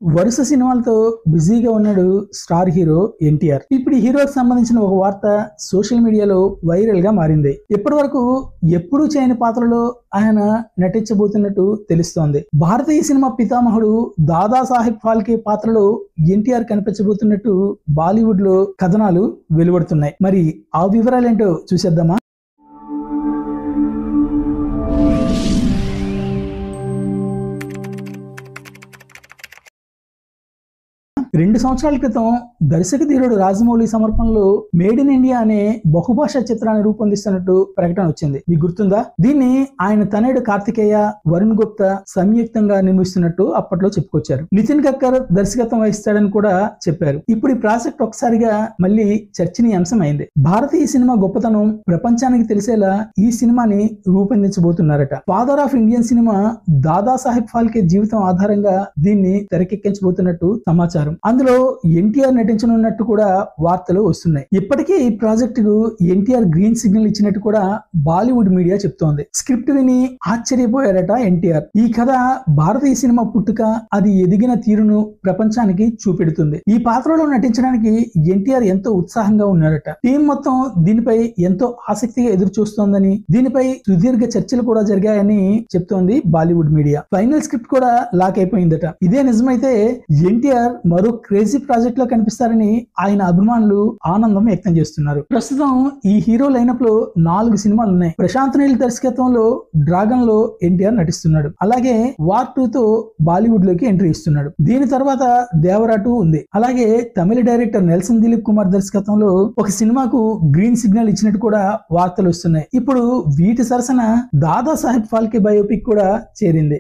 వరుస సినిమాలతో బిజీగా ఉన్నాడు స్టార్ హీరో ఎన్టీఆర్. ఇప్పుడు ఈ హీరోకి సంబంధించిన ఒక వార్త సోషల్ మీడియాలో వైరల్ గా మారింది. ఇప్పటి వరకు ఎప్పుడూ చేయని పాత్రలో ఆయన నటించబోతున్నట్టు తెలుస్తోంది. భారతీయ సినిమా పితామహుడు దాదాసాహెబ్ ఫాల్కే పాత్రలో ఎన్టీఆర్ కనిపించబోతున్నట్టు బాలీవుడ్ లో కథనాలు వెలువడుతున్నాయి. మరి ఆ వివరాలేంటో చూసేద్దామా? 2 సంవత్సరాల క్రితం దర్శక ధీరుడు రాజమౌళి సమర్పణలో మేడ్ ఇన్ ఇండియా అనే బహుభాషా చిత్రాన్ని రూపొందిస్తున్నట్టు ప్రకటన వచ్చింది. మీకు గుర్తుందా? దీన్ని ఆయన తనయుడు కార్తికేయ, వరుణ్ గుప్తా సంయుక్తంగా నిర్మిస్తున్నట్టు అప్పట్లో చెప్పుకొచ్చారు. నితిన్ గడ్కర్ దర్శకత్వం వహిస్తాడని కూడా చెప్పారు. ఇప్పుడు ఈ ప్రాజెక్ట్ ఒకసారిగా మళ్ళీ చర్చనీయాంశం అయింది. భారతీయ సినిమా గొప్పతనం ప్రపంచానికి తెలిసేలా ఈ సినిమాని రూపొందించబోతున్నారట. Father of Indian cinema Dadasaheb Phalke జీవితం ఆధారంగా దీన్ని తెరకెక్కించబోతున్నట్టు సమాచారం. అందులో ఎన్టీఆర్ నటించనున్నట్టు కూడా వార్తలు వస్తున్నాయి. ఇప్పటికే ఈ ప్రాజెక్టుకు ఎన్టీఆర్ గ్రీన్ సిగ్నల్ ఇచ్చినట్టు కూడా బాలీవుడ్ మీడియా చెప్తోంది. స్క్రిప్ట్ విని ఆశ్చర్యపోయారట ఎన్టీఆర్. ఈ కథ భారతీయ సినిమా పుట్టుక, అది ఎదిగిన తీరును ప్రపంచానికి చూపెడుతుంది. ఈ పాత్రలో నటించడానికి ఎన్టీఆర్ ఎంతో ఉత్సాహంగా ఉన్నారట. టీం మొత్తం దీనిపై ఎంతో ఆసక్తిగా ఎదురు చూస్తోందని, దీనిపై సుదీర్ఘ చర్చలు కూడా జరిగాయని చెప్తోంది బాలీవుడ్ మీడియా. ఫైనల్ స్క్రిప్ట్ కూడా లాక్ అయిపోయిందట. ఇదే నిజమైతే ఎన్టీఆర్ మరో క్రేజీ ప్రాజెక్ట్ లో కనిపిస్తారని ఆయన అభిమానులు ఆనందం వ్యక్తం చేస్తున్నారు. ప్రస్తుతం ఈ హీరో లైనప్ లో 4 సినిమాలు ఉన్నాయి. ప్రశాంత్ నీల్ దర్శకత్వంలో డ్రాగన్ లో ఎన్టీఆర్ నటిస్తున్నాడు. అలాగే వార్ 2 తో బాలీవుడ్ లోకి ఎంట్రీ ఇస్తున్నాడు. దీని తర్వాత దేవరా 2 ఉంది. అలాగే తమిళ డైరెక్టర్ నెల్సన్ దిలీప్ కుమార్ దర్శకత్వంలో ఒక సినిమాకు గ్రీన్ సిగ్నల్ ఇచ్చినట్టు కూడా వార్తలు వస్తున్నాయి. ఇప్పుడు వీటి సరసన దాదాసాహెబ్ ఫాల్కే బయోపిక్ కూడా చేరింది.